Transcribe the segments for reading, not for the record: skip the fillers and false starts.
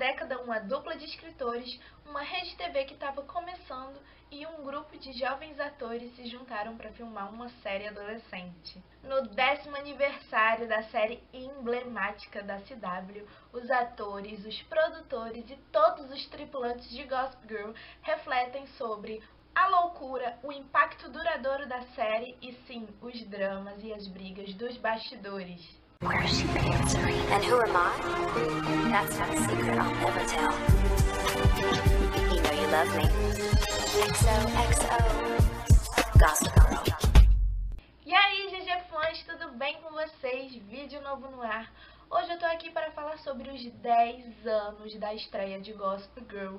década, uma dupla de escritores, uma rede TV que estava começando e um grupo de jovens atores se juntaram para filmar uma série adolescente. No 10º aniversário da série emblemática da CW, os atores, os produtores e todos os tripulantes de Gossip Girl refletem sobre a loucura, o impacto duradouro da série e sim, os dramas e as brigas dos bastidores. And who am I? That's not a secret I'll never tell. You know you love me. XOXO. Gossip Girl. E aí, GG fãs, tudo bem com vocês? Vídeo novo no ar. Hoje eu tô aqui para falar sobre os 10 anos da estreia de Gossip Girl.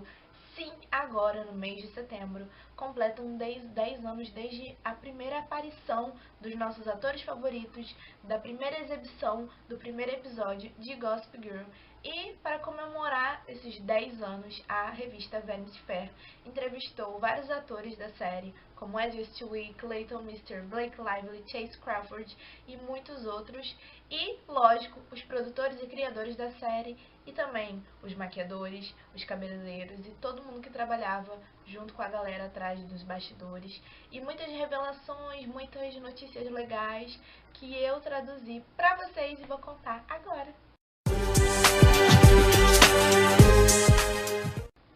Sim, agora no mês de setembro, completam 10 anos desde a primeira aparição dos nossos atores favoritos, da primeira exibição do primeiro episódio de Gossip Girl. E para comemorar esses 10 anos, a revista Vanity Fair entrevistou vários atores da série, como Ezra Stewart, Clayton Mister, Blake Lively, Chase Crawford e muitos outros. E, lógico, os produtores e criadores da série e também os maquiadores, os cabeleireiros e todo mundo que trabalhava junto com a galera atrás dos bastidores. E muitas revelações, muitas notícias legais que eu traduzi pra vocês e vou contar agora.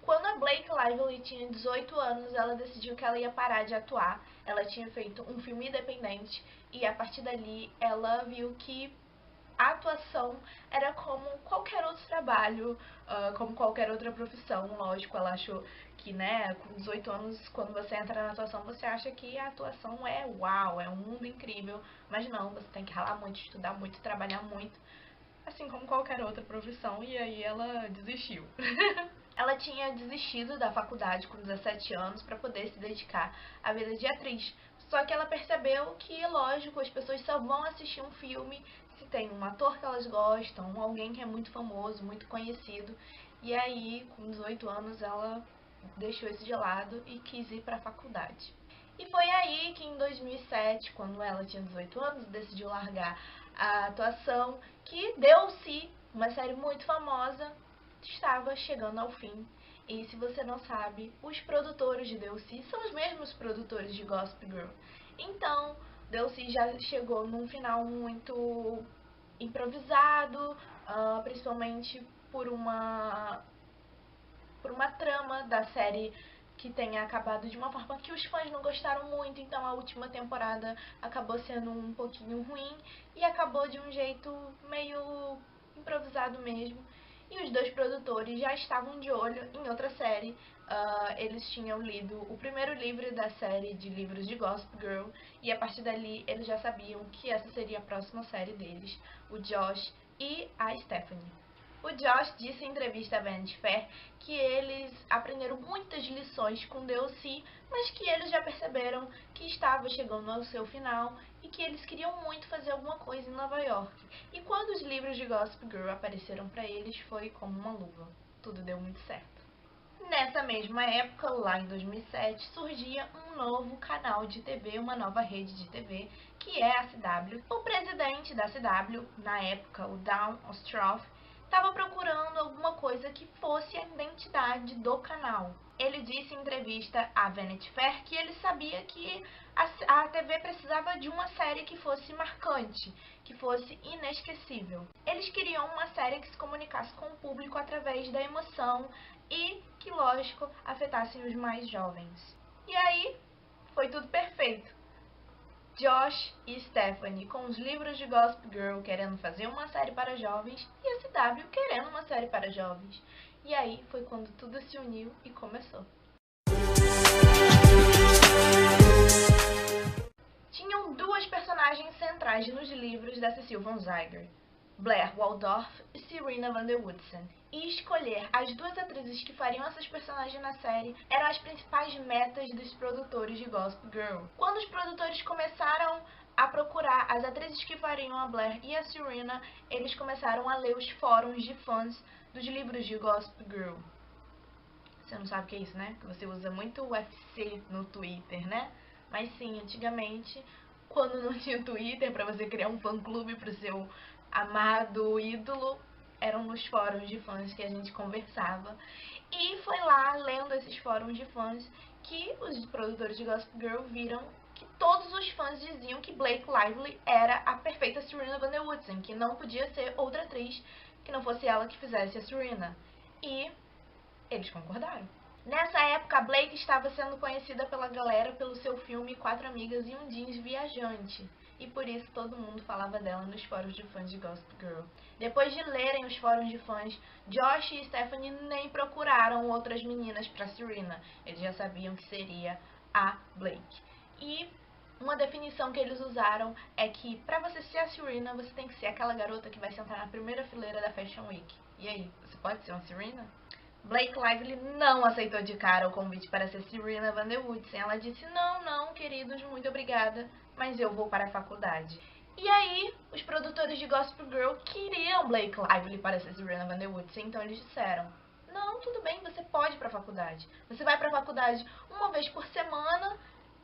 Quando a Blake Lively tinha 18 anos, ela decidiu que ela ia parar de atuar. Ela tinha feito um filme independente e a partir dali ela viu que a atuação era como qualquer outro trabalho, como qualquer outra profissão. Lógico, ela achou que, né, com 18 anos, quando você entra na atuação, você acha que a atuação é uau, é um mundo incrível. Mas não, você tem que ralar muito, estudar muito, trabalhar muito, assim como qualquer outra profissão, e aí ela desistiu. Ela tinha desistido da faculdade com 17 anos para poder se dedicar à vida de atriz. Só que ela percebeu que, lógico, as pessoas só vão assistir um filme se tem um ator que elas gostam, alguém que é muito famoso, muito conhecido. E aí, com 18 anos, ela deixou isso de lado e quis ir para a faculdade. E foi aí que em 2007, quando ela tinha 18 anos, decidiu largar a atuação, que Deu-se, uma série muito famosa, estava chegando ao fim. E se você não sabe, os produtores de Deu-se são os mesmos produtores de Gossip Girl. Então, Deu-se já chegou num final muito improvisado, principalmente por uma trama da série que tenha acabado de uma forma que os fãs não gostaram muito, então a última temporada acabou sendo um pouquinho ruim e acabou de um jeito meio improvisado mesmo. E os dois produtores já estavam de olho em outra série. Eles tinham lido o primeiro livro da série de livros de Gossip Girl e a partir dali eles já sabiam que essa seria a próxima série deles, o Josh e a Stephanie. O Josh disse em entrevista à Vanity Fair que eles aprenderam muitas lições com Deu-se, mas que eles já perceberam que estava chegando ao seu final e que eles queriam muito fazer alguma coisa em Nova York. E quando os livros de Gossip Girl apareceram para eles, foi como uma luva. Tudo deu muito certo. Nessa mesma época, lá em 2007, surgia um novo canal de TV, uma nova rede de TV, que é a CW. O presidente da CW, na época, o Dawn Ostroff, estava procurando alguma coisa que fosse a identidade do canal. Ele disse em entrevista à Vanity Fair que ele sabia que a TV precisava de uma série que fosse marcante, que fosse inesquecível. Eles queriam uma série que se comunicasse com o público através da emoção e que, lógico, afetassem os mais jovens. E aí, foi tudo perfeito. Josh e Stephanie com os livros de Gossip Girl querendo fazer uma série para jovens e a CW querendo uma série para jovens. E aí foi quando tudo se uniu e começou. Tinham duas personagens centrais nos livros da Cecile von Zieger, Blair Waldorf e Serena van der Woodsen. E escolher as duas atrizes que fariam essas personagens na série eram as principais metas dos produtores de Gossip Girl. Quando os produtores começaram a procurar as atrizes que fariam a Blair e a Serena, eles começaram a ler os fóruns de fãs dos livros de Gossip Girl. Você não sabe o que é isso, né? Que você usa muito o UFC no Twitter, né? Mas sim, antigamente, quando não tinha Twitter para você criar um fã-clube pro seu amado ídolo, eram nos fóruns de fãs que a gente conversava. E foi lá, lendo esses fóruns de fãs, que os produtores de Gossip Girl viram que todos os fãs diziam que Blake Lively era a perfeita Serena Van der Woodsen, que não podia ser outra atriz que não fosse ela que fizesse a Serena. E eles concordaram. Nessa época, a Blake estava sendo conhecida pela galera pelo seu filme Quatro Amigas e um Jeans Viajante. E por isso todo mundo falava dela nos fóruns de fãs de Gossip Girl. Depois de lerem os fóruns de fãs, Josh e Stephanie nem procuraram outras meninas para Serena. Eles já sabiam que seria a Blake. E uma definição que eles usaram é que para você ser a Serena, você tem que ser aquela garota que vai sentar na primeira fileira da Fashion Week. E aí, você pode ser uma Serena? Blake Lively não aceitou de cara o convite para ser Serena Van der Woodsen. Ela disse, não, queridos, muito obrigada, mas eu vou para a faculdade. E aí, os produtores de Gossip Girl queriam Blake Lively para ser Serena Van der Woodsen, então eles disseram, não, tudo bem, você pode ir para a faculdade. Você vai para a faculdade uma vez por semana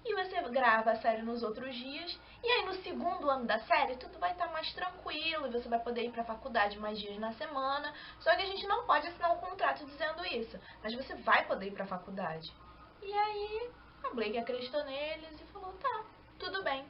e você grava a série nos outros dias. E aí, no segundo ano da série, tudo vai estar mais tranquilo e você vai poder ir para a faculdade mais dias na semana. Só que a gente não pode assinar um contrato dizendo isso, mas você vai poder ir para a faculdade. E aí, a Blake acreditou neles e falou, tá, tudo bem.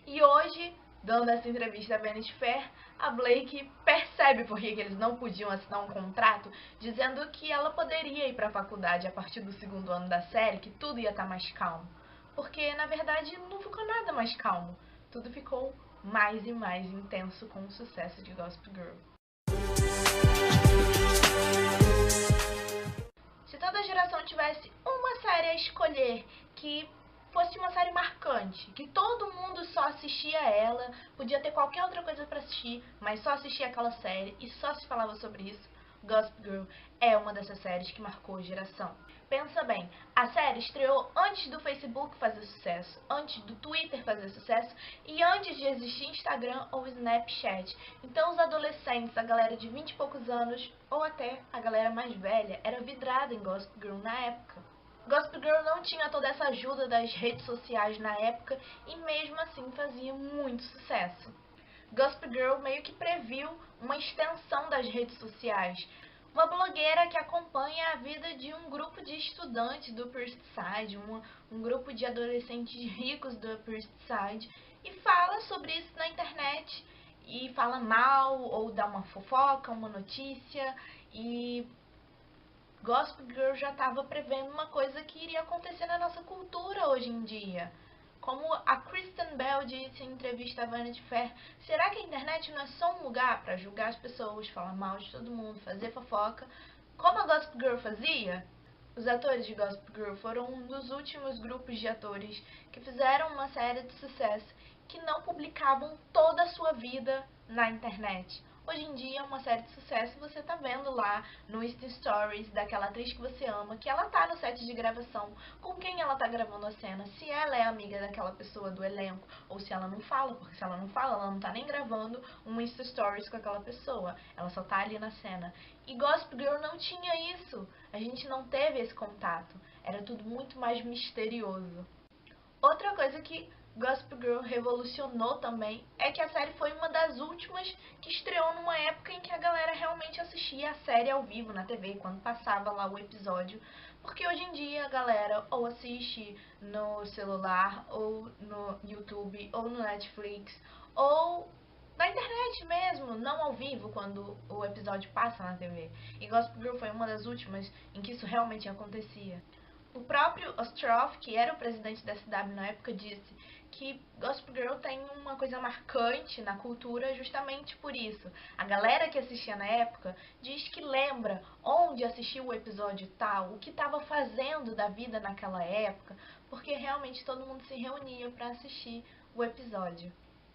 E hoje, dando essa entrevista a Vanity Fair, a Blake percebe por que eles não podiam assinar um contrato dizendo que ela poderia ir para a faculdade a partir do segundo ano da série, que tudo ia estar mais calmo. Porque, na verdade, não ficou nada mais calmo. Tudo ficou mais e mais intenso com o sucesso de Gossip Girl. Se toda geração tivesse uma série a escolher que fosse uma série marcante, que todo mundo só assistia ela, podia ter qualquer outra coisa para assistir, mas só assistia aquela série e só se falava sobre isso, Gossip Girl é uma dessas séries que marcou a geração. Pensa bem, a série estreou antes do Facebook fazer sucesso, antes do Twitter fazer sucesso e antes de existir Instagram ou Snapchat. Então os adolescentes, a galera de 20 e poucos anos, ou até a galera mais velha, era vidrada em Gossip Girl na época. Gossip Girl não tinha toda essa ajuda das redes sociais na época e mesmo assim fazia muito sucesso. Gossip Girl meio que previu uma extensão das redes sociais. Uma blogueira que acompanha a vida de um grupo de estudantes do Upper East Side, um grupo de adolescentes ricos do Upper East Side, e fala sobre isso na internet, e fala mal, ou dá uma fofoca, uma notícia, e Gossip Girl já estava prevendo uma coisa que iria acontecer na nossa cultura hoje em dia. Como a Kristen Bell disse em entrevista à Vanity Fair, será que a internet não é só um lugar para julgar as pessoas, falar mal de todo mundo, fazer fofoca, como a Gossip Girl fazia? Os atores de Gossip Girl foram um dos últimos grupos de atores que fizeram uma série de sucesso que não publicavam toda a sua vida na internet. Hoje em dia, uma série de sucesso, você tá vendo lá no Insta Stories daquela atriz que você ama, que ela tá no set de gravação, com quem ela tá gravando a cena, se ela é amiga daquela pessoa do elenco, ou se ela não fala, porque se ela não fala, ela não tá nem gravando um Insta Stories com aquela pessoa, ela só tá ali na cena. E Gossip Girl não tinha isso, a gente não teve esse contato, era tudo muito mais misterioso. Outra coisa que Gossip Girl revolucionou também é que a série foi uma das últimas que estreou numa época em que a galera realmente assistia a série ao vivo na TV, quando passava lá o episódio, porque hoje em dia a galera ou assiste no celular, ou no YouTube, ou no Netflix, ou na internet mesmo, não ao vivo, quando o episódio passa na TV. E Gossip Girl foi uma das últimas em que isso realmente acontecia. O próprio Ostroff, que era o presidente da CW na época, disse que Gossip Girl tem uma coisa marcante na cultura justamente por isso. A galera que assistia na época diz que lembra onde assistiu o episódio tal, o que estava fazendo da vida naquela época, porque realmente todo mundo se reunia para assistir o episódio.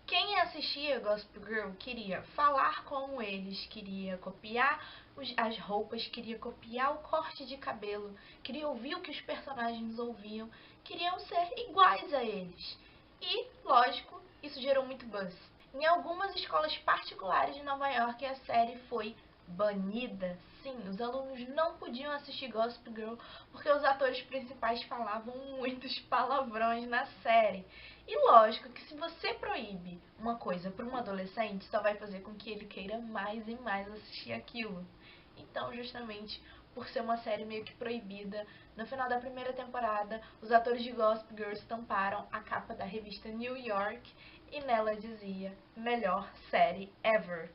Quem assistia Gossip Girl queria falar como eles, queria copiar as roupas, queria copiar o corte de cabelo, queria ouvir o que os personagens ouviam, queriam ser iguais a eles. E, lógico, isso gerou muito buzz. Em algumas escolas particulares de Nova York, a série foi banida. Sim, os alunos não podiam assistir Gossip Girl porque os atores principais falavam muitos palavrões na série. E lógico que se você proíbe uma coisa para um adolescente, só vai fazer com que ele queira mais e mais assistir aquilo. Então, justamente por ser uma série meio que proibida, no final da primeira temporada, os atores de Gossip Girl estamparam a capa da revista New York e nela dizia: melhor série ever.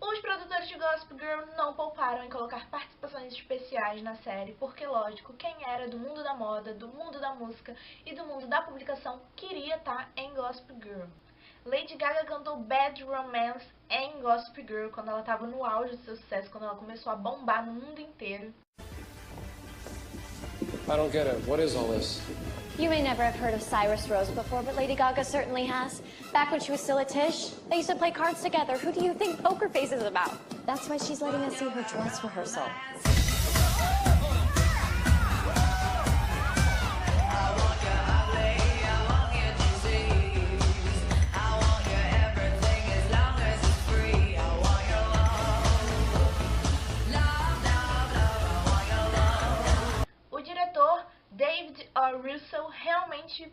Os produtores de Gossip Girl não pouparam em colocar participações especiais na série, porque, lógico, quem era do mundo da moda, do mundo da música e do mundo da publicação queria estar em Gossip Girl. Lady Gaga cantou Bad Romance em Gossip Girl quando ela estava no auge do seu sucesso, quando ela começou a bombar no mundo inteiro. I don't get it. What is all this? You may never have heard of Cyrus Rose before, but Lady Gaga certainly has. Back when she was still a Tish, they used to play cards together. Who do you think Poker Face is about? That's why she's letting us see her dress rehearsal. David O. Russell realmente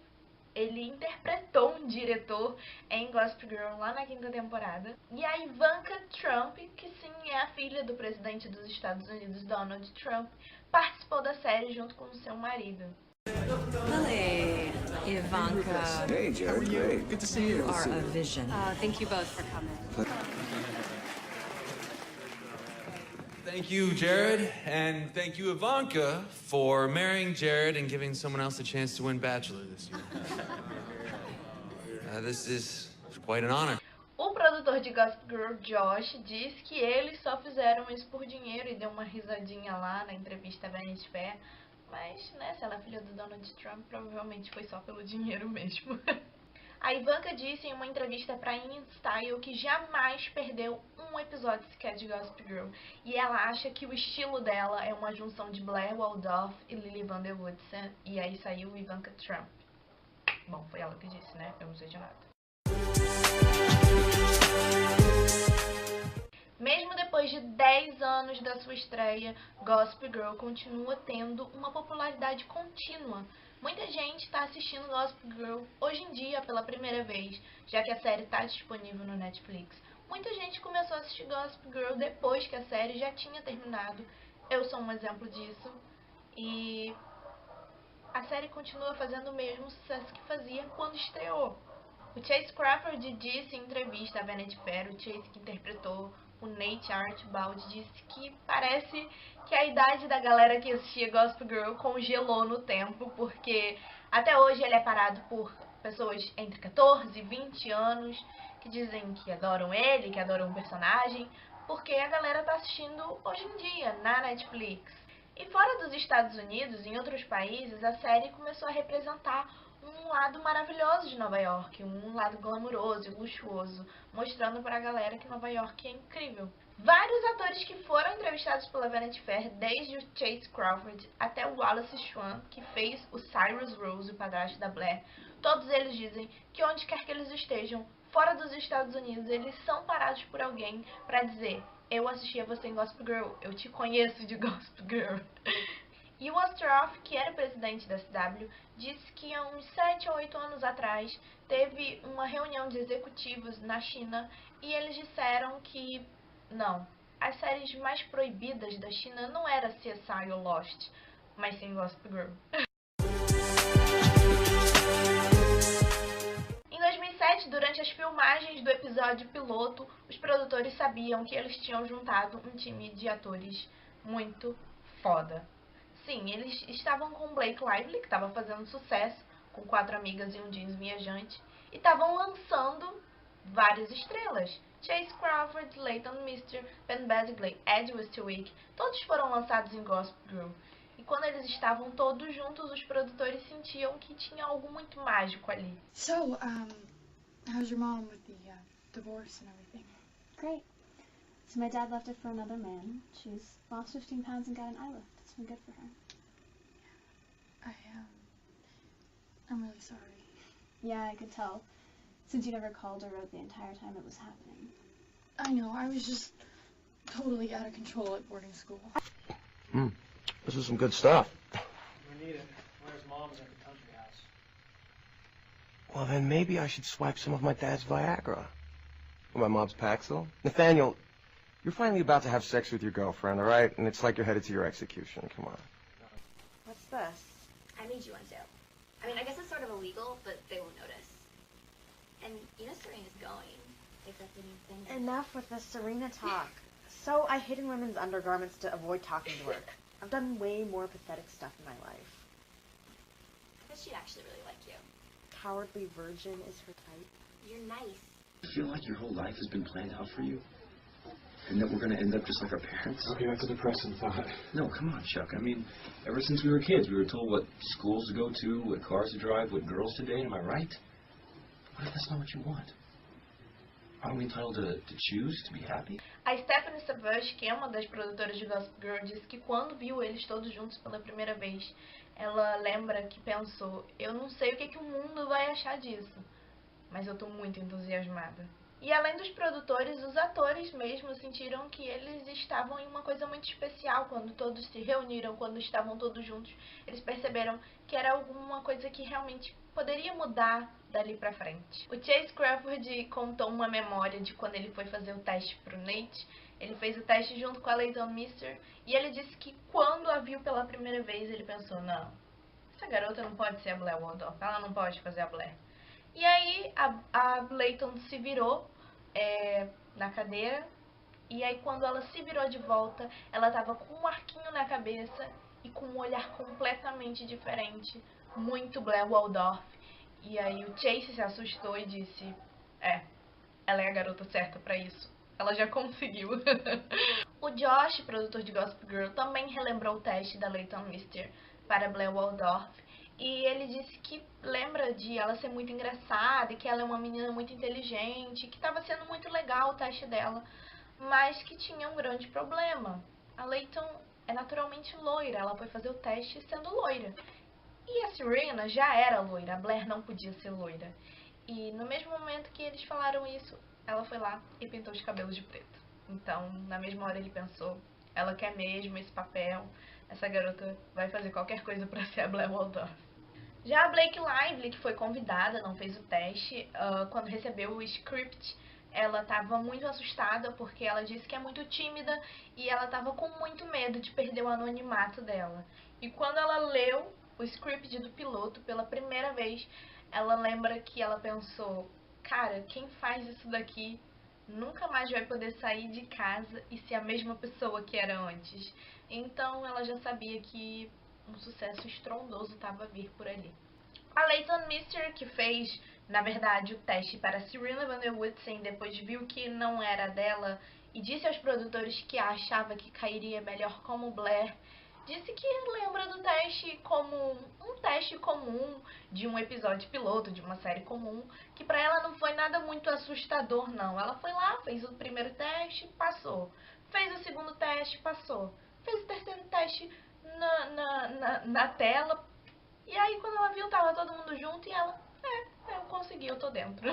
ele interpretou um diretor em Gossip Girl lá na 5ª temporada. E a Ivanka Trump, que sim é a filha do presidente dos Estados Unidos, Donald Trump, participou da série junto com o seu marido. Lily, Ivanka. Hey, Jared. Great. Good to see you. You are a vision. Thank you both for coming. Thank you, Jared, and thank you, Ivanka, for marrying Jared and giving someone else a chance to win Bachelor this year. This is quite an honor. O produtor de Gossip Girl, Josh, disse que eles só fizeram isso por dinheiro e deu uma risadinha lá na entrevista à Vanity Fair. Mas, né, se ela é filha do Donald Trump, provavelmente foi só pelo dinheiro mesmo. A Ivanka disse em uma entrevista para InStyle que jamais perdeu um episódio sequer de Gossip Girl. E ela acha que o estilo dela é uma junção de Blair Waldorf e Lily Van Der Woodsen. E aí saiu Ivanka Trump. Bom, foi ela que disse, né? Eu não sei de nada. Mesmo depois de 10 anos da sua estreia, Gossip Girl continua tendo uma popularidade contínua. Muita gente está assistindo Gossip Girl hoje em dia pela primeira vez, já que a série está disponível no Netflix. Muita gente começou a assistir Gossip Girl depois que a série já tinha terminado. Eu sou um exemplo disso. E a série continua fazendo o mesmo sucesso que fazia quando estreou. O Chase Crawford disse em entrevista à Vanity Fair, o Chase que interpretou o Nate Archibald, disse que parece que a idade da galera que assistia Gossip Girl congelou no tempo, porque até hoje ele é parado por pessoas entre 14 e 20 anos que dizem que adoram ele, que adoram o personagem, porque a galera tá assistindo hoje em dia na Netflix. E fora dos Estados Unidos, em outros países, a série começou a representar um lado maravilhoso de Nova York, um lado glamuroso e luxuoso, mostrando pra galera que Nova York é incrível. Vários atores que foram entrevistados pela Vanity Fair, desde o Chase Crawford até o Wallace Shawn, que fez o Cyrus Rose, o padrasto da Blair, todos eles dizem que onde quer que eles estejam, fora dos Estados Unidos, eles são parados por alguém pra dizer: eu assisti a você em Gossip Girl, eu te conheço de Gossip Girl. E o Ostroff, que era o presidente da CW, disse que há uns 7 ou 8 anos atrás teve uma reunião de executivos na China e eles disseram que não, as séries mais proibidas da China não era CSI ou Lost, mas sim Gossip Girl. Em 2007, durante as filmagens do episódio piloto, os produtores sabiam que eles tinham juntado um time de atores muito foda. Sim, eles estavam com Blake Lively, que estava fazendo sucesso, com 4 amigas e um jeans viajante, e estavam lançando várias estrelas. Chase Crawford, Leighton Meester, Ben Badgley, Ed Westwick, todos foram lançados em Gossip Girl. E quando eles estavam todos juntos, os produtores sentiam que tinha algo muito mágico ali. So, how's your mom with the divorce and everything? Great. So my dad left her for another man. She's lost 15 pounds and got an eye lift. It's been good for her. I'm really sorry. Yeah, I could tell. Since you never called or wrote the entire time it was happening. I know, I was just totally out of control at boarding school. This is some good stuff. We need it. Where's Mom's in Kentucky? Well, then maybe I should swipe some of my dad's Viagra. Or my mom's Paxil. Nathaniel, you're finally about to have sex with your girlfriend, all right? And it's like you're headed to your execution. Come on. What's this? I made you one too. I mean, I guess it's sort of illegal, but they won't notice. And you know Serena's going. If that's a new thing. Enough with the Serena talk. So I hid in women's undergarments to avoid talking to her. I've done way more pathetic stuff in my life. I bet she'd actually really like you. Cowardly virgin is her type. You're nice. I feel like your whole life has been planned out for you? And that we're going to end up just like our parents? Okay, that's a depressing thought. No, come on, Chuck. I mean, ever since we were kids, we were told what schools to go to, what cars to drive, what girls to date. Am I right? What if that's not what you want? Aren't we entitled to choose, to be happy? A Stephanie Savage, que é uma das produtoras de Gossip Girl, disse que quando viu eles todos juntos pela primeira vez, ela lembra que pensou, eu não sei o que o mundo vai achar disso, mas eu tô muito entusiasmada. E além dos produtores, os atores mesmo sentiram que eles estavam em uma coisa muito especial quando todos se reuniram, quando estavam todos juntos. Eles perceberam que era alguma coisa que realmente poderia mudar dali pra frente. O Chase Crawford contou uma memória de quando ele foi fazer o teste pro Nate. Ele fez o teste junto com a Leighton Meester e ele disse que quando a viu pela primeira vez ele pensou, não, essa garota não pode ser a Blair Waldorf, ela não pode fazer a Blair. E aí a Leighton se virou na cadeira, e aí quando ela se virou de volta, ela tava com um arquinho na cabeça e com um olhar completamente diferente, muito Blair Waldorf. E aí o Chase se assustou e disse, ela é a garota certa pra isso, ela já conseguiu. O Josh, produtor de Gossip Girl, também relembrou o teste da Leighton Meester para Blair Waldorf. E ele disse que lembra de ela ser muito engraçada e que ela é uma menina muito inteligente, que estava sendo muito legal o teste dela, mas que tinha um grande problema. A Leighton é naturalmente loira, ela foi fazer o teste sendo loira. E a Serena já era loira, a Blair não podia ser loira. E no mesmo momento que eles falaram isso, ela foi lá e pintou os cabelos de preto. Então, na mesma hora ele pensou, ela quer mesmo esse papel, essa garota vai fazer qualquer coisa pra ser a Blair Waldorf. Já a Blake Lively, que foi convidada, não fez o teste, quando recebeu o script, ela estava muito assustada porque ela disse que é muito tímida e ela estava com muito medo de perder o anonimato dela. E quando ela leu o script do piloto pela primeira vez, ela lembra que ela pensou, cara, quem faz isso daqui nunca mais vai poder sair de casa e ser a mesma pessoa que era antes. Então ela já sabia que um sucesso estrondoso estava a vir por ali. A Leighton Meester, que fez, na verdade, o teste para Serena Van der Woodsen, depois viu que não era dela e disse aos produtores que achava que cairia melhor como Blair, disse que lembra do teste como um teste comum de um episódio piloto, de uma série comum, que pra ela não foi nada muito assustador, não. Ela foi lá, fez o primeiro teste, passou. Fez o segundo teste, passou. Fez o terceiro teste na tela. E aí, quando ela viu, tava todo mundo junto e ela, eu consegui, eu tô dentro.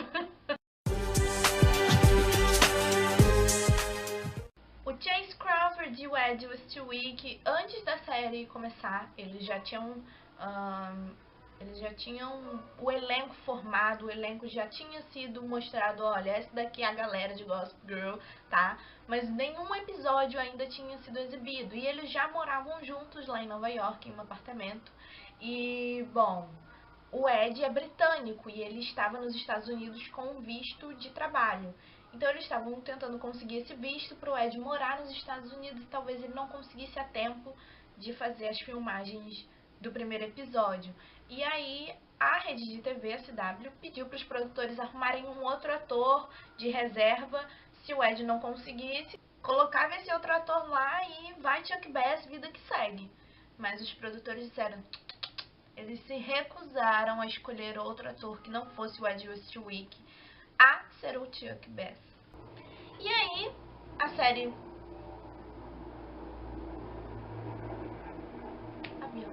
O Chase Crawford e o Ed Westwick, antes da série começar, eles já tinham o elenco formado, o elenco já tinha sido mostrado, olha, essa daqui é a galera de Gossip Girl, tá? Mas nenhum episódio ainda tinha sido exibido, e eles já moravam juntos lá em Nova York, em um apartamento, e, bom, o Ed é britânico, e ele estava nos Estados Unidos com um visto de trabalho. Então eles estavam tentando conseguir esse visto para o Ed morar nos Estados Unidos e talvez ele não conseguisse a tempo de fazer as filmagens do primeiro episódio. E aí a rede de TV, a CW, pediu para os produtores arrumarem um outro ator de reserva se o Ed não conseguisse. Colocava esse outro ator lá e vai Chuck Bass, vida que segue. Mas os produtores disseram, eles se recusaram a escolher outro ator que não fosse o Ed Westwick a ser o Chuck Bass. E aí, a série... Avião.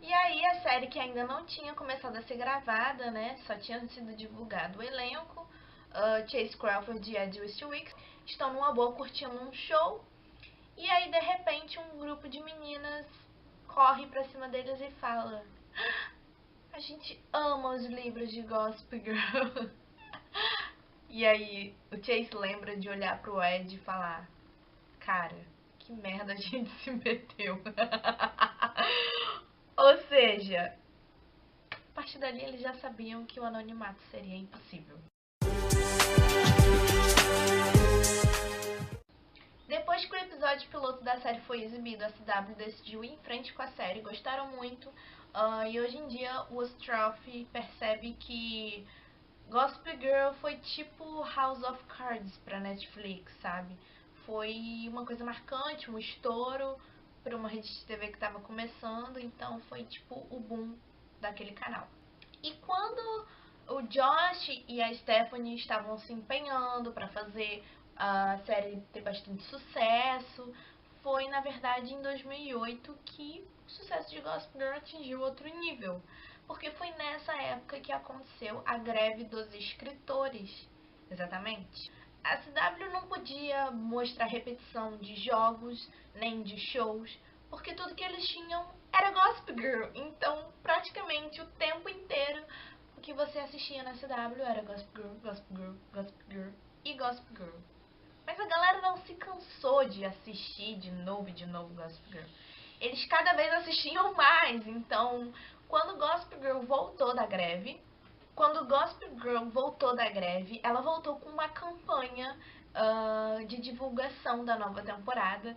E aí, a série que ainda não tinha começado a ser gravada, né? Só tinha sido divulgado o elenco. Chase Crawford e Ed Westwick estão numa boa curtindo um show. E aí, de repente, um grupo de meninas corre pra cima deles e fala: a gente ama os livros de Gossip Girl. E aí o Chase lembra de olhar pro Ed e falar: cara, que merda a gente se meteu. Ou seja, a partir dali eles já sabiam que o anonimato seria impossível. Depois que o episódio piloto da série foi exibido, a CW decidiu ir em frente com a série, gostaram muito, e hoje em dia o Ostroff percebe que Gossip Girl foi tipo House of Cards pra Netflix, sabe? Foi uma coisa marcante, um estouro para uma rede de TV que estava começando, então foi tipo o boom daquele canal. E quando o Josh e a Stephanie estavam se empenhando para fazer a série ter bastante sucesso, foi na verdade em 2008 que o sucesso de Gossip Girl atingiu outro nível, porque foi nessa época que aconteceu a greve dos escritores, exatamente. A CW não podia mostrar repetição de jogos, nem de shows, porque tudo que eles tinham era Gossip Girl, então praticamente o tempo inteiro o que você assistia na CW era Gossip Girl, Gossip Girl, Gossip Girl e Gossip Girl. Mas a galera não se cansou de assistir de novo Gossip Girl. Eles cada vez assistiam mais, então quando Gossip Girl voltou da greve, ela voltou com uma campanha de divulgação da nova temporada,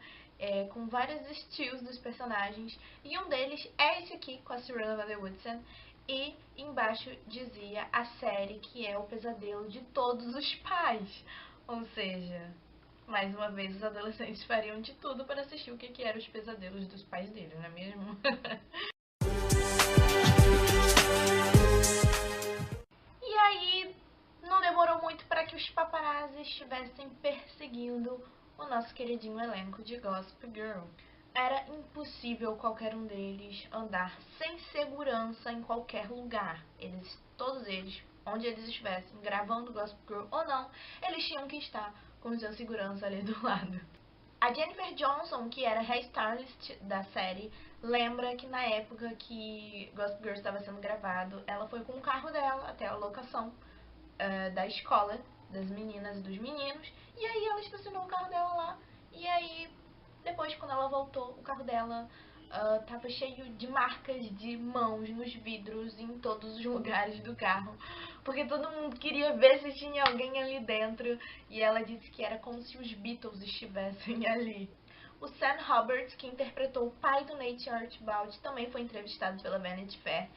com vários estilos dos personagens, e um deles é esse aqui, com a Serena Van Der Woodsen, e embaixo dizia: a série que é o pesadelo de todos os pais. Ou seja, mais uma vez os adolescentes fariam de tudo para assistir o que eram os pesadelos dos pais deles, não é mesmo? E aí, não demorou muito para que os paparazzi estivessem perseguindo o nosso queridinho elenco de Gossip Girl. Era impossível qualquer um deles andar sem segurança em qualquer lugar. Todos eles, onde eles estivessem gravando Gossip Girl ou não, eles tinham que estar com o seu segurança ali do lado. A Jennifer Johnson, que era a hairstylist da série, lembra que na época que Gossip Girl estava sendo gravado, ela foi com o carro dela até a locação da escola das meninas e dos meninos, e aí ela estacionou o carro dela lá, e aí depois, quando ela voltou, o carro dela tava cheio de marcas de mãos nos vidros em todos os lugares do carro, porque todo mundo queria ver se tinha alguém ali dentro, e ela disse que era como se os Beatles estivessem ali. O Sam Hubbard, que interpretou o pai do Nate Archibald, também foi entrevistado pela Vanity Fair,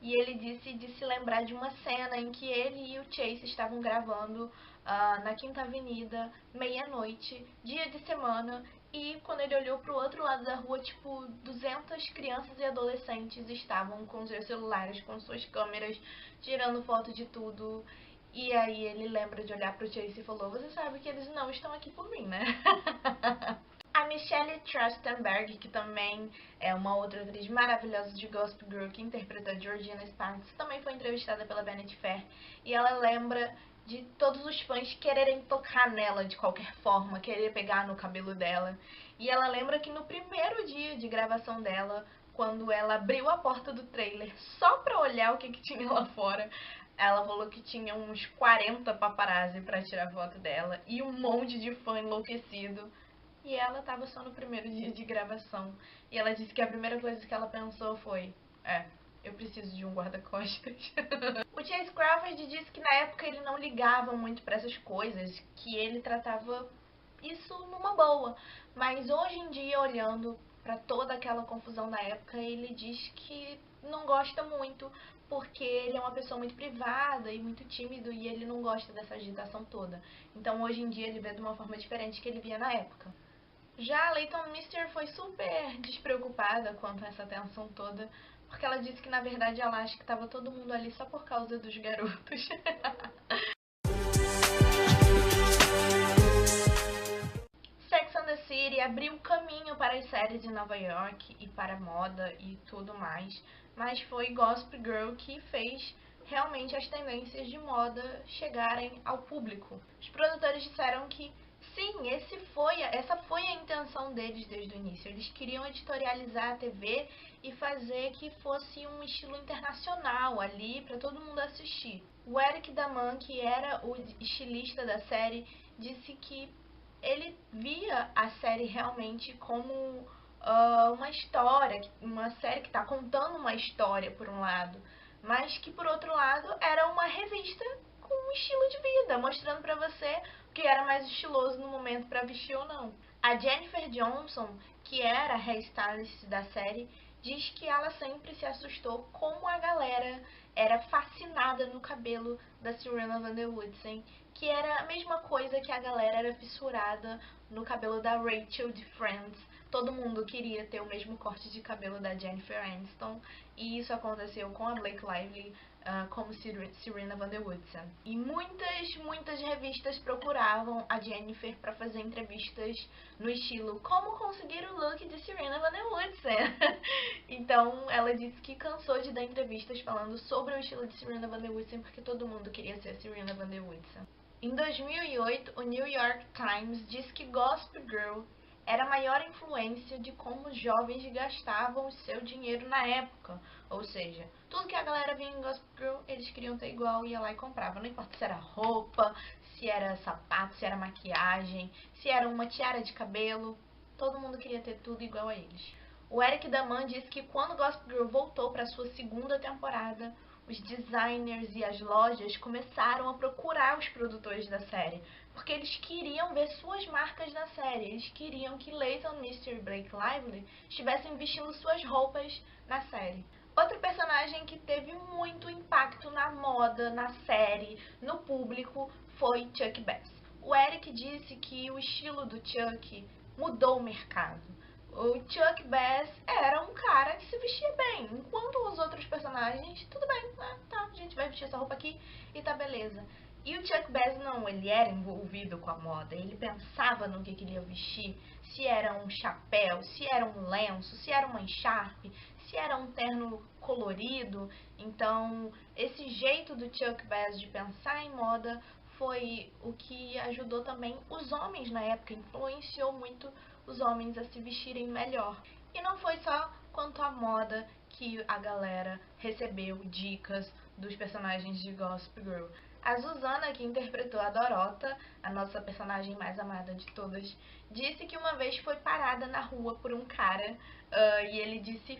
e ele disse de se lembrar de uma cena em que ele e o Chase estavam gravando na Quinta Avenida, meia-noite, dia de semana, e quando ele olhou pro outro lado da rua, tipo, 200 crianças e adolescentes estavam com seus celulares, com suas câmeras, tirando foto de tudo. E aí ele lembra de olhar pro Chase e falou: você sabe que eles não estão aqui por mim, né? A Michelle Trachtenberg, que também é uma outra atriz maravilhosa de Gossip Girl, que interpreta Georgina Sparks, também foi entrevistada pela Vanity Fair, e ela lembra de todos os fãs quererem tocar nela de qualquer forma, querer pegar no cabelo dela. E ela lembra que no primeiro dia de gravação dela, quando ela abriu a porta do trailer só pra olhar o que tinha lá fora, ela falou que tinha uns 40 paparazzi pra tirar foto dela e um monte de fã enlouquecido. E ela tava só no primeiro dia de gravação. E ela disse que a primeira coisa que ela pensou foi: eu preciso de um guarda-costas. O Chase Crawford disse que na época ele não ligava muito pra essas coisas, que ele tratava isso numa boa. Mas hoje em dia, olhando pra toda aquela confusão da época, ele diz que não gosta muito, porque ele é uma pessoa muito privada e muito tímido, e ele não gosta dessa agitação toda. Então hoje em dia ele vê de uma forma diferente que ele via na época. Já a Leighton Meester foi super despreocupada quanto a essa tensão toda, porque ela disse que na verdade ela acha que estava todo mundo ali só por causa dos garotos. Sex and the City abriu caminho para as séries em Nova York e para a moda e tudo mais, mas foi Gossip Girl que fez realmente as tendências de moda chegarem ao público. Os produtores disseram que Sim, essa foi a intenção deles desde o início. Eles queriam editorializar a TV e fazer que fosse um estilo internacional ali para todo mundo assistir. O Eric Daman, que era o estilista da série, disse que ele via a série realmente como uma história, uma série que está contando uma história por um lado, mas que por outro lado era uma revista com um estilo de vida, mostrando pra você o que era mais estiloso no momento pra vestir ou não. A Jennifer Johnson, que era a hairstylist da série, diz que ela sempre se assustou como a galera era fascinada no cabelo da Serena Van der Woodsen, que era a mesma coisa que a galera era fissurada no cabelo da Rachel de Friends. Todo mundo queria ter o mesmo corte de cabelo da Jennifer Aniston, e isso aconteceu com a Blake Lively como Serena Van der Woodsen. E muitas revistas procuravam a Jennifer para fazer entrevistas no estilo como conseguir o look de Serena Van der Woodsen. Então ela disse que cansou de dar entrevistas falando sobre o estilo de Serena Van der Woodsen porque todo mundo queria ser Serena Van der Woodsen. Em 2008, o New York Times disse que Gossip Girl era a maior influência de como os jovens gastavam o seu dinheiro na época. Ou seja, tudo que a galera via em Gossip Girl, eles queriam ter igual e ia lá e comprava. Não importa se era roupa, se era sapato, se era maquiagem, se era uma tiara de cabelo, todo mundo queria ter tudo igual a eles. O Eric Daman disse que quando Gossip Girl voltou para sua segunda temporada, os designers e as lojas começaram a procurar os produtores da série, porque eles queriam ver suas marcas na série. Eles queriam que Leighton Meester e Blake Lively estivessem vestindo suas roupas na série. Outro personagem que teve muito impacto na moda, na série, no público, foi Chuck Bass. O Eric disse que o estilo do Chuck mudou o mercado. O Chuck Bass era um cara que se vestia bem, enquanto os outros personagens, tudo bem, tá, a gente vai vestir essa roupa aqui e tá beleza. E o Chuck Bass não, ele era envolvido com a moda, ele pensava no que queria vestir, se era um chapéu, se era um lenço, se era uma encharpe, se era um terno colorido. Então, esse jeito do Chuck Bass de pensar em moda foi o que ajudou também os homens na época, influenciou muito os homens a se vestirem melhor. E não foi só quanto à moda que a galera recebeu dicas dos personagens de Gossip Girl. A Susana, que interpretou a Dorota, a nossa personagem mais amada de todas, disse que uma vez foi parada na rua por um cara e ele disse: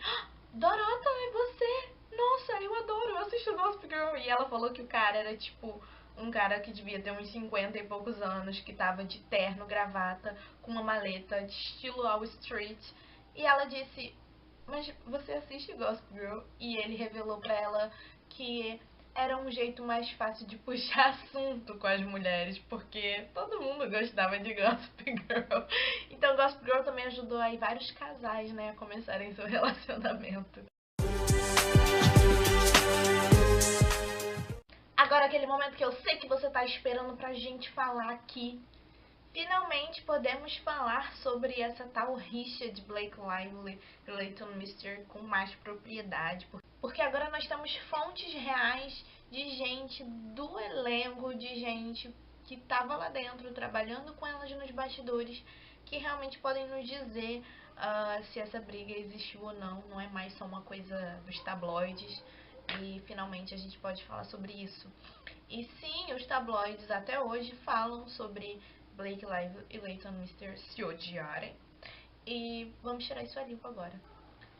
Dorota, é você? Nossa, eu adoro, eu assisto Gossip Girl. E ela falou que o cara era tipo um cara que devia ter uns 50 e poucos anos, que tava de terno, gravata, com uma maleta de estilo Wall Street. E ela disse: mas você assiste Gossip Girl? E ele revelou pra ela que era um jeito mais fácil de puxar assunto com as mulheres, porque todo mundo gostava de Gossip Girl. Então Gossip Girl também ajudou aí vários casais, né, a começarem seu relacionamento. Agora aquele momento que eu sei que você tá esperando pra gente falar aqui. Finalmente podemos falar sobre essa tal rixa de Blake Lively e Leighton Meester com mais propriedade. Porque agora nós temos fontes reais de gente do elenco, de gente que estava lá dentro, trabalhando com elas nos bastidores, que realmente podem nos dizer se essa briga existiu ou não. Não é mais só uma coisa dos tabloides. E finalmente a gente pode falar sobre isso. E sim, os tabloides até hoje falam sobre Blake Lively e Leighton Meester se odiarem. E vamos tirar isso a limpo agora.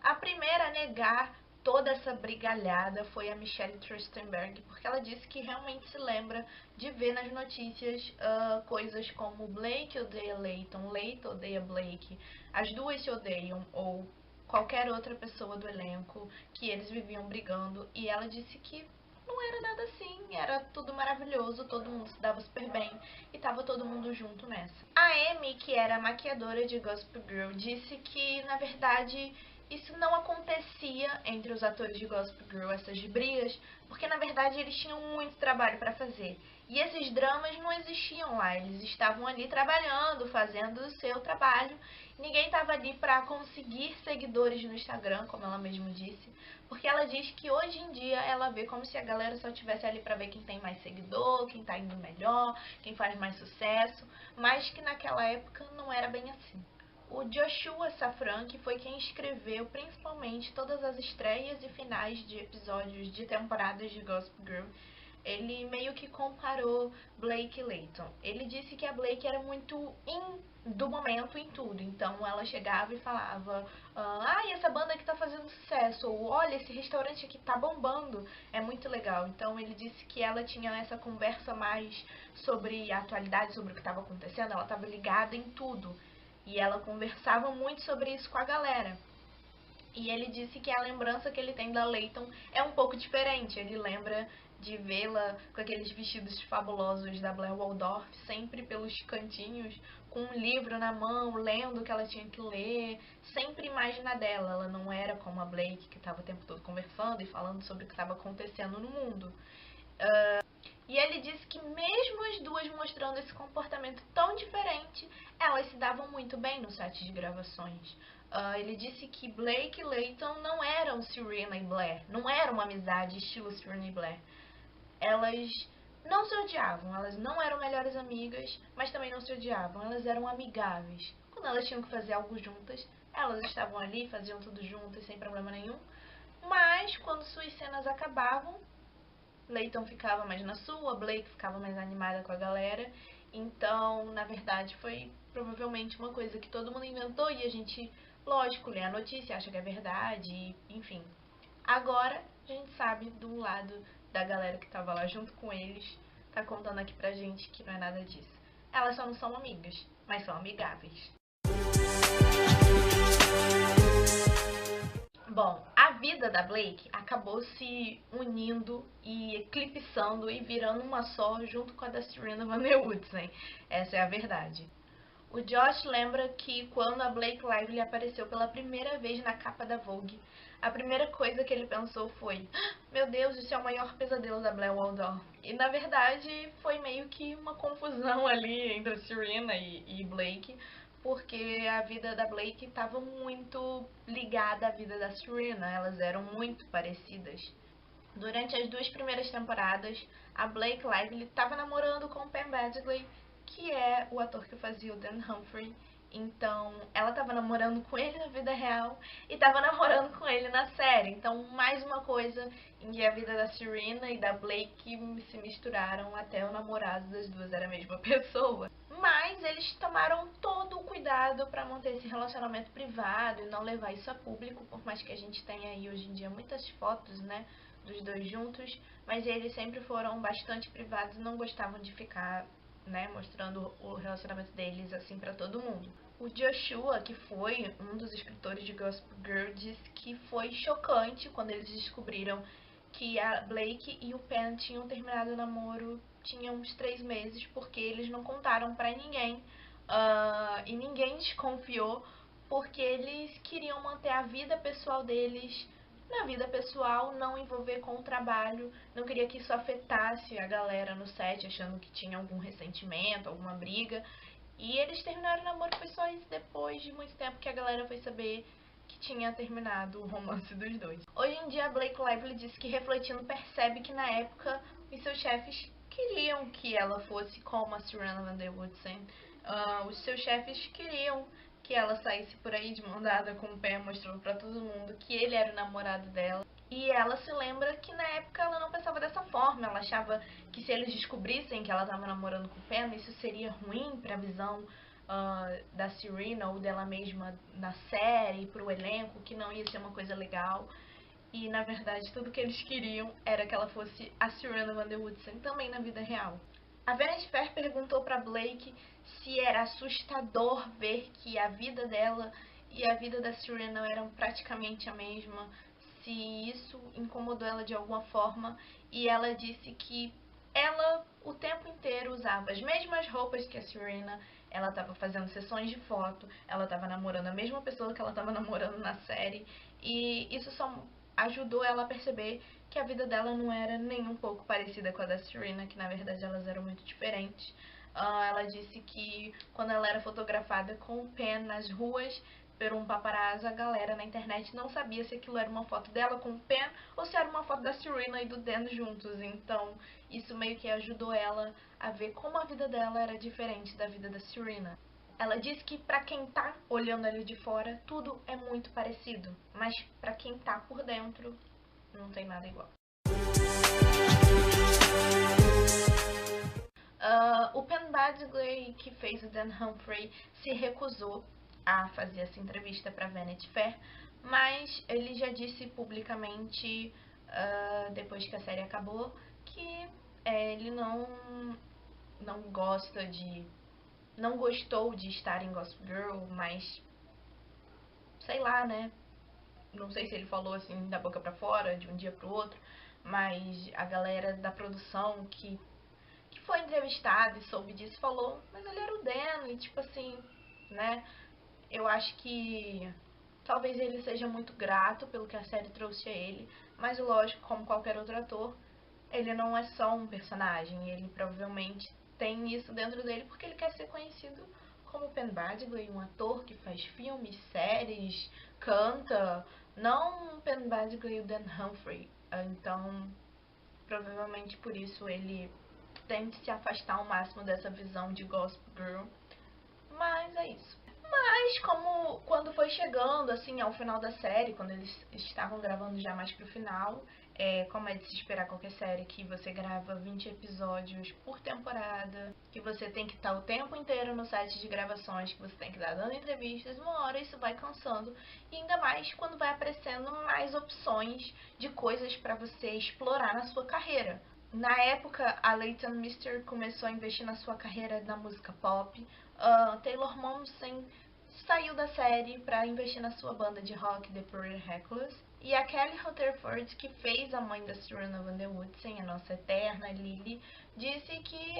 A primeira a negar toda essa brigalhada foi a Michelle Trachtenberg, porque ela disse que realmente se lembra de ver nas notícias coisas como Blake odeia Leighton, Leighton odeia Blake, as duas se odeiam, ou qualquer outra pessoa do elenco, que eles viviam brigando. E ela disse que não era nada assim, era tudo maravilhoso, todo mundo se dava super bem e tava todo mundo junto nessa. A Amy, que era a maquiadora de Gossip Girl, disse que, na verdade, isso não acontecia entre os atores de Gossip Girl, essas brigas, porque, na verdade, eles tinham muito trabalho para fazer. E esses dramas não existiam lá, eles estavam ali trabalhando, fazendo o seu trabalho. Ninguém estava ali para conseguir seguidores no Instagram, como ela mesma disse, porque ela diz que hoje em dia ela vê como se a galera só estivesse ali para ver quem tem mais seguidor, quem tá indo melhor, quem faz mais sucesso, mas que naquela época não era bem assim. O Joshua Safran, que foi quem escreveu principalmente todas as estreias e finais de episódios de temporadas de Gossip Girl, ele meio que comparou Blake e Layton. Ele disse que a Blake era muito do momento em tudo. Então ela chegava e falava: e essa banda aqui tá fazendo sucesso. Ou olha, esse restaurante aqui tá bombando. É muito legal. Então ele disse que ela tinha essa conversa mais sobre a atualidade, sobre o que estava acontecendo. Ela estava ligada em tudo. E ela conversava muito sobre isso com a galera. E ele disse que a lembrança que ele tem da Layton é um pouco diferente. Ele lembra de vê-la com aqueles vestidos fabulosos da Blair Waldorf, sempre pelos cantinhos, com um livro na mão, lendo o que ela tinha que ler, sempre imagina dela. Ela não era como a Blake, que estava o tempo todo conversando e falando sobre o que estava acontecendo no mundo. E ele disse que mesmo as duas mostrando esse comportamento tão diferente, elas se davam muito bem no set de gravações. Ele disse que Blake e Layton não eram Serena e Blair, não era uma amizade estilo Serena e Blair. Elas não se odiavam, elas não eram melhores amigas, mas também não se odiavam, elas eram amigáveis. Quando elas tinham que fazer algo juntas, elas estavam ali, faziam tudo juntas, sem problema nenhum. Mas quando suas cenas acabavam, Layton ficava mais na sua, Blake ficava mais animada com a galera. Então, na verdade, foi provavelmente uma coisa que todo mundo inventou e a gente, lógico, lê a notícia, acha que é verdade, enfim. Agora, a gente sabe de um lado da galera que tava lá junto com eles, tá contando aqui pra gente que não é nada disso. Elas só não são amigas, mas são amigáveis. Bom, a vida da Blake acabou se unindo e eclipsando e virando uma só junto com a da Serena Van Der Woodsen. Essa é a verdade. O Josh lembra que quando a Blake Lively apareceu pela primeira vez na capa da Vogue, a primeira coisa que ele pensou foi: meu Deus, isso é o maior pesadelo da Blair Waldorf. E na verdade foi meio que uma confusão ali entre a Serena e Blake, porque a vida da Blake estava muito ligada à vida da Serena, elas eram muito parecidas. Durante as 2 primeiras temporadas, a Blake Lively estava namorando com o Penn Badgley, que é o ator que fazia o Dan Humphrey. Então, ela estava namorando com ele na vida real e estava namorando com ele na série. Então, mais uma coisa em que a vida da Serena e da Blake se misturaram, até o namorado das duas era a mesma pessoa. Mas eles tomaram todo o cuidado para manter esse relacionamento privado e não levar isso a público, por mais que a gente tenha aí hoje em dia muitas fotos, né, dos dois juntos, mas eles sempre foram bastante privados e não gostavam de ficar, né, mostrando o relacionamento deles assim pra todo mundo. O Joshua, que foi um dos escritores de Gossip Girl, disse que foi chocante quando eles descobriram que a Blake e o Penn tinham terminado o namoro tinha uns 3 meses, porque eles não contaram pra ninguém, e ninguém desconfiou, porque eles queriam manter a vida pessoal deles na vida pessoal, não envolver com o trabalho, não queria que isso afetasse a galera no set, achando que tinha algum ressentimento, alguma briga. E eles terminaram o namoro, foi só isso depois de muito tempo que a galera foi saber que tinha terminado o romance dos dois. Hoje em dia, a Blake Lively disse que, refletindo, percebe que na época os seus chefes queriam que ela fosse como a Serena Van Der Woodsen. Os seus chefes queriam que ela saísse por aí de mão dada com o Penn, mostrando pra todo mundo que ele era o namorado dela. E ela se lembra que na época ela não pensava dessa forma, ela achava que se eles descobrissem que ela estava namorando com o Penn, isso seria ruim pra visão da Serena ou dela mesma na série, pro elenco, que não ia ser uma coisa legal. E na verdade tudo que eles queriam era que ela fosse a Serena Van Der Woodsen também na vida real. A Vanity Fair perguntou pra Blake se era assustador ver que a vida dela e a vida da Serena eram praticamente a mesma, se isso incomodou ela de alguma forma, e ela disse que ela o tempo inteiro usava as mesmas roupas que a Serena, ela estava fazendo sessões de foto, ela estava namorando a mesma pessoa que ela estava namorando na série, e isso só ajudou ela a perceber que a vida dela não era nem um pouco parecida com a da Serena, que na verdade elas eram muito diferentes. Ela disse que quando ela era fotografada com o pen nas ruas por um paparazzo, a galera na internet não sabia se aquilo era uma foto dela com o pen ou se era uma foto da Serena e do Dan juntos. Então isso meio que ajudou ela a ver como a vida dela era diferente da vida da Serena. Ela disse que pra quem tá olhando ali de fora, tudo é muito parecido, mas pra quem tá por dentro, não tem nada igual. O Penn Badgley, que fez o Dan Humphrey, se recusou a fazer essa entrevista para Vanity Fair, mas ele já disse publicamente, depois que a série acabou, que ele não gostou de estar em Gossip Girl, mas sei lá, né? Não sei se ele falou assim da boca pra fora, de um dia pro outro, mas a galera da produção que foi entrevistada e soube disso falou, mas ele era o Dan, e tipo assim, né? Eu acho que talvez ele seja muito grato pelo que a série trouxe a ele, mas lógico, como qualquer outro ator, ele não é só um personagem, ele provavelmente tem isso dentro dele porque ele quer ser conhecido como Penn Badgley, um ator que faz filmes, séries, canta, não Penn Badgley, o Dan Humphrey. Então, provavelmente por isso ele tente se afastar ao máximo dessa visão de Gossip Girl. Mas é isso. Mas como quando foi chegando assim ao final da série, quando eles estavam gravando já mais pro final, como é de se esperar qualquer série, que você grava 20 episódios por temporada, que você tem que estar o tempo inteiro no set de gravações, que você tem que estar dando entrevistas, uma hora isso vai cansando. E ainda mais quando vai aparecendo mais opções de coisas para você explorar na sua carreira. Na época, a Leighton Meester começou a investir na sua carreira na música pop. Taylor Momsen saiu da série para investir na sua banda de rock, The Pretty Reckless. E a Kelly Rutherford, que fez a mãe da Serena Van Der Woodsen, a nossa eterna Lily, disse que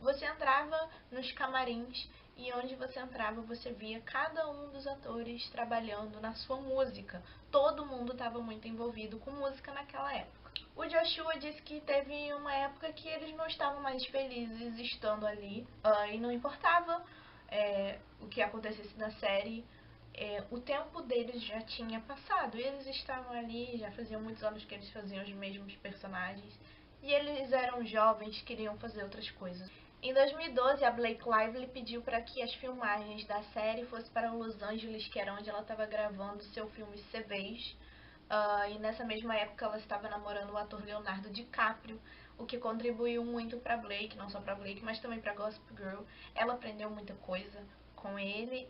você entrava nos camarins e onde você entrava você via cada um dos atores trabalhando na sua música. Todo mundo estava muito envolvido com música naquela época. O Joshua disse que teve uma época que eles não estavam mais felizes estando ali, e não importava o que acontecesse na série, o tempo deles já tinha passado, e eles estavam ali, já faziam muitos anos que eles faziam os mesmos personagens, e eles eram jovens, queriam fazer outras coisas. Em 2012, a Blake Lively pediu para que as filmagens da série fossem para Los Angeles, que era onde ela estava gravando seu filme Cevez. E nessa mesma época ela estava namorando o ator Leonardo DiCaprio, o que contribuiu muito para Blake, não só para Blake, mas também para Gossip Girl. Ela aprendeu muita coisa com ele.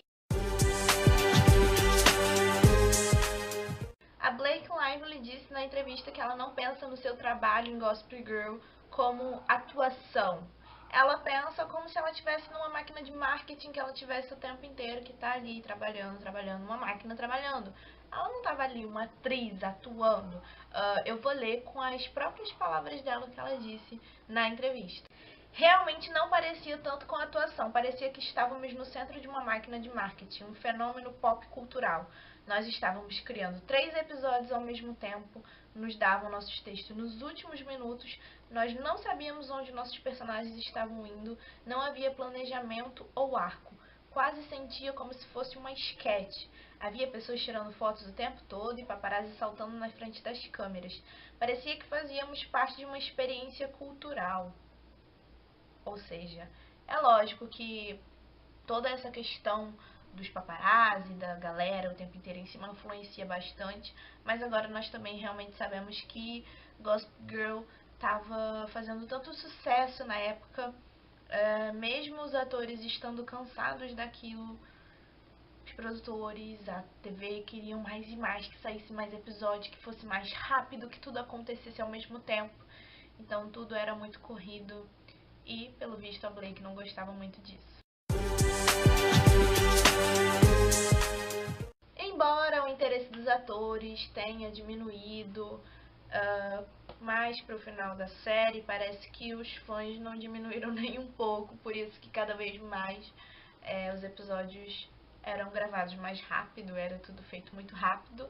A Blake Lively disse na entrevista que ela não pensa no seu trabalho em Gossip Girl como atuação. Ela pensa como se ela estivesse numa máquina de marketing, que ela tivesse o tempo inteiro que tá ali trabalhando, uma máquina trabalhando. Ela não estava ali uma atriz atuando. Eu vou ler com as próprias palavras dela que ela disse na entrevista. Realmente não parecia tanto com a atuação, parecia que estávamos no centro de uma máquina de marketing, um fenômeno pop cultural. Nós estávamos criando 3 episódios ao mesmo tempo, nos davam nossos textos nos últimos minutos, nós não sabíamos onde nossos personagens estavam indo, não havia planejamento ou arco. Quase sentia como se fosse uma esquete. Havia pessoas tirando fotos o tempo todo e paparazzi saltando na frente das câmeras. Parecia que fazíamos parte de uma experiência cultural. Ou seja, é lógico que toda essa questão dos paparazzi, da galera o tempo inteiro em cima influencia bastante, mas agora nós também realmente sabemos que Gossip Girl estava fazendo tanto sucesso na época, mesmo os atores estando cansados daquilo, os produtores, a TV queriam mais e mais, que saísse mais episódio, que fosse mais rápido, que tudo acontecesse ao mesmo tempo. Então tudo era muito corrido e, pelo visto, a Blake não gostava muito disso. Embora o interesse dos atores tenha diminuído, mais pro final da série, parece que os fãs não diminuíram nem um pouco, por isso que cada vez mais os episódios eram gravados mais rápido, era tudo feito muito rápido.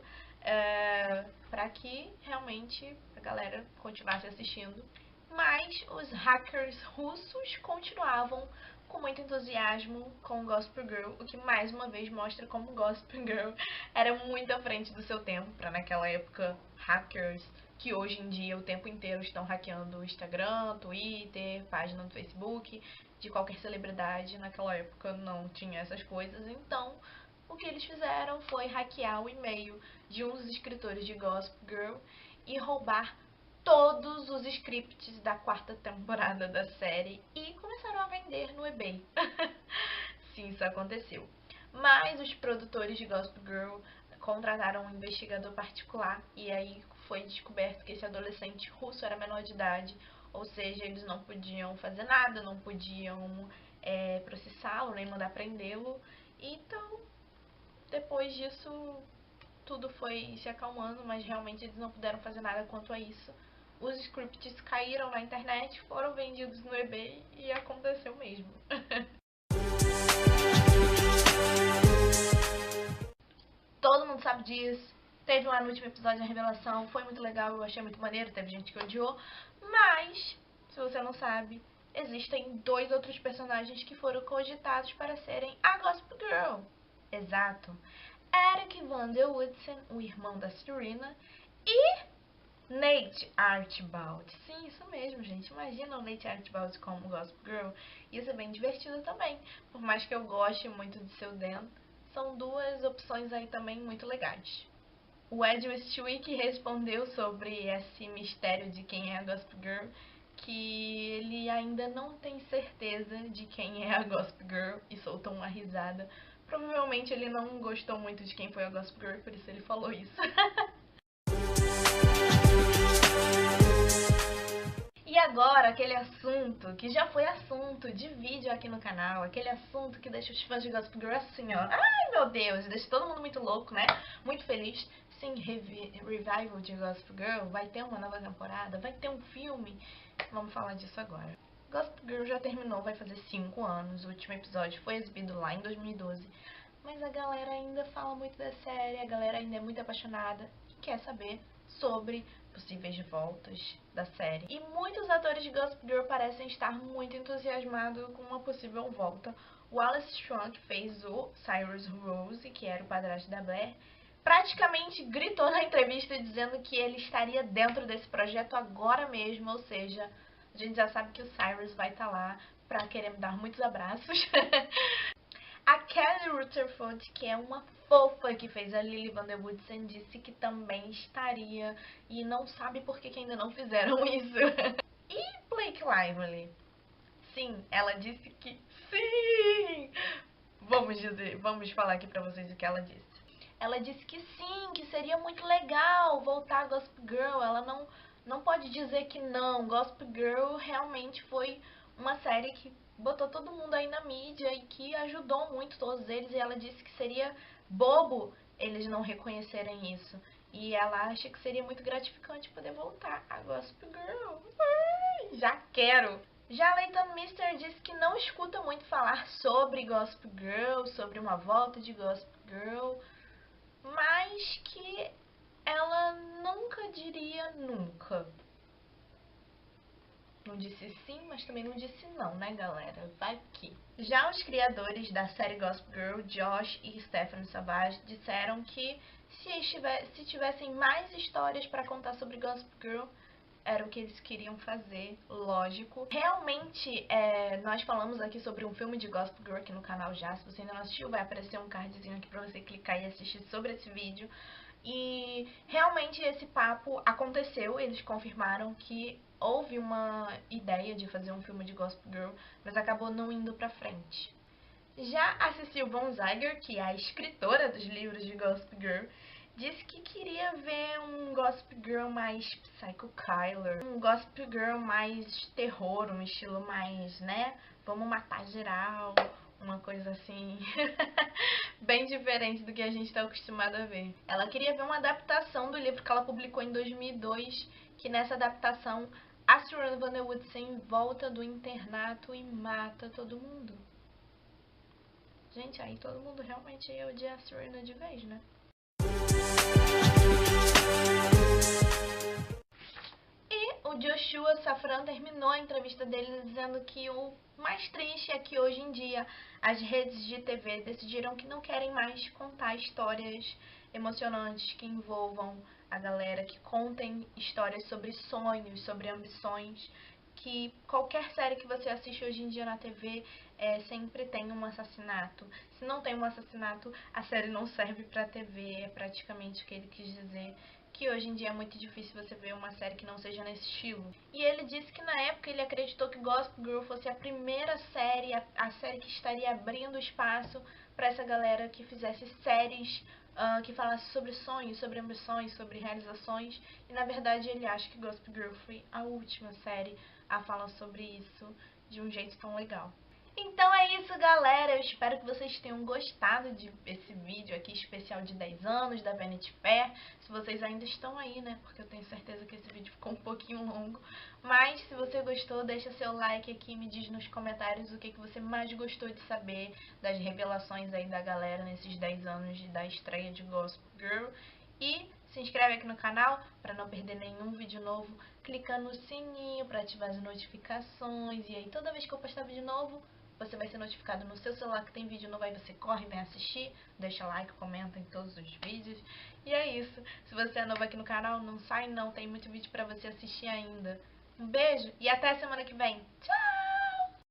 para que realmente a galera continuasse assistindo. Mas os hackers russos continuavam com muito entusiasmo com Gossip Girl, o que mais uma vez mostra como Gossip Girl era muito à frente do seu tempo, para naquela época hackers que hoje em dia o tempo inteiro estão hackeando o Instagram, Twitter, página do Facebook, de qualquer celebridade. Naquela época não tinha essas coisas, então o que eles fizeram foi hackear o e-mail de um dos escritores de Gossip Girl e roubar todos os scripts da 4ª temporada da série e começaram a vender no eBay. Sim, isso aconteceu. Mas os produtores de Gossip Girl contrataram um investigador particular e aí foi descoberto que esse adolescente russo era menor de idade, ou seja, eles não podiam fazer nada, não podiam processá-lo, nem mandar prendê-lo. Então, depois disso, tudo foi se acalmando, mas realmente eles não puderam fazer nada quanto a isso. Os scripts caíram na internet, foram vendidos no eBay e aconteceu mesmo. Todo mundo sabe disso. Teve lá no último episódio a revelação, foi muito legal, eu achei muito maneiro, teve gente que odiou. Mas, se você não sabe, existem 2 outros personagens que foram cogitados para serem a Gossip Girl. Exato. Eric Van Der Woodsen, o irmão da Serena, e Nate Archibald. Sim, isso mesmo, gente. Imagina o Nate Archibald como Gossip Girl. Isso é bem divertido também. Por mais que eu goste muito de seu Dan, são 2 opções aí também muito legais. O Ed Westwick respondeu sobre esse mistério de quem é a Gossip Girl, que ele ainda não tem certeza de quem é a Gossip Girl e soltou uma risada. Provavelmente ele não gostou muito de quem foi a Gossip Girl, por isso ele falou isso. E agora, aquele assunto que já foi assunto de vídeo aqui no canal, aquele assunto que deixa os fãs de Gossip Girl assim, ó, ai meu Deus, deixa todo mundo muito louco, né? Muito feliz. Sim, revival de Gossip Girl, vai ter uma nova temporada, vai ter um filme. Vamos falar disso agora. Gossip Girl já terminou, vai fazer 5 anos, o último episódio foi exibido lá em 2012. Mas a galera ainda fala muito da série, a galera ainda é muito apaixonada e quer saber sobre possíveis voltas da série. E muitos atores de Gossip Girl parecem estar muito entusiasmados com uma possível volta. O Wallace Shawn, que fez o Cyrus Rose, que era o padrasto da Blair, praticamente gritou na entrevista dizendo que ele estaria dentro desse projeto agora mesmo, ou seja, a gente já sabe que o Cyrus vai estar lá pra querer me dar muitos abraços. A Kelly Rutherford, que é uma fofa que fez a Lily Van Der Woodsen, disse que também estaria e não sabe por que ainda não fizeram isso. E Blake Lively? Sim, ela disse que sim! Vamos falar aqui pra vocês o que ela disse. Ela disse que sim, que seria muito legal voltar a Gossip Girl. Ela não pode dizer que não. Gossip Girl realmente foi uma série que botou todo mundo aí na mídia e que ajudou muito todos eles. E ela disse que seria bobo eles não reconhecerem isso. E ela acha que seria muito gratificante poder voltar a Gossip Girl. Ai, já quero! Já Leighton Meester disse que não escuta muito falar sobre Gossip Girl, sobre uma volta de Gossip Girl, mas que ela nunca diria nunca. Não disse sim, mas também não disse não, né, galera? Vai que. Já os criadores da série Gossip Girl, Josh e Stephanie Savage, disseram que se tivessem mais histórias para contar sobre Gossip Girl, era o que eles queriam fazer, lógico. Realmente, nós falamos aqui sobre um filme de Gossip Girl aqui no canal já. Se você ainda não assistiu, vai aparecer um cardzinho aqui pra você clicar e assistir sobre esse vídeo. E realmente esse papo aconteceu, eles confirmaram que houve uma ideia de fazer um filme de Gossip Girl, mas acabou não indo pra frente. Já a Cecile Von Zeiger, que é a escritora dos livros de Gossip Girl, disse que queria ver um Gossip Girl mais Psycho Killer, um Gossip Girl mais terror, um estilo mais, né, vamos matar geral, uma coisa assim, bem diferente do que a gente está acostumado a ver. Ela queria ver uma adaptação do livro que ela publicou em 2002, que nessa adaptação a Serena Van Der Woodsen volta do internato e mata todo mundo. Gente, aí todo mundo realmente ia odiar a Serena de vez, né? E o Joshua Safran terminou a entrevista dele dizendo que o mais triste é que hoje em dia as redes de TV decidiram que não querem mais contar histórias emocionantes que envolvam a galera, que contem histórias sobre sonhos, sobre ambições, que qualquer série que você assiste hoje em dia na TV sempre tem um assassinato. Se não tem um assassinato, a série não serve pra TV, é praticamente o que ele quis dizer, que hoje em dia é muito difícil você ver uma série que não seja nesse estilo. E ele disse que na época ele acreditou que Gossip Girl fosse a primeira série, a série que estaria abrindo espaço para essa galera que fizesse séries que falasse sobre sonhos, sobre ambições, sobre realizações. E na verdade ele acha que Gossip Girl foi a última série a falar sobre isso de um jeito tão legal. Então é isso, galera, eu espero que vocês tenham gostado desse vídeo aqui especial de 10 anos da Vanity Fair. Se vocês ainda estão aí, né, porque eu tenho certeza que esse vídeo ficou um pouquinho longo. Mas se você gostou, deixa seu like aqui e me diz nos comentários o que você mais gostou de saber das revelações aí da galera nesses 10 anos da estreia de Gossip Girl. E se inscreve aqui no canal para não perder nenhum vídeo novo, clicando no sininho para ativar as notificações. E aí toda vez que eu postar vídeo novo, você vai ser notificado no seu celular que tem vídeo novo, aí você corre, vem assistir, deixa like, comenta em todos os vídeos. E é isso. Se você é novo aqui no canal, não sai não, tem muito vídeo pra você assistir ainda. Um beijo e até semana que vem. Tchau!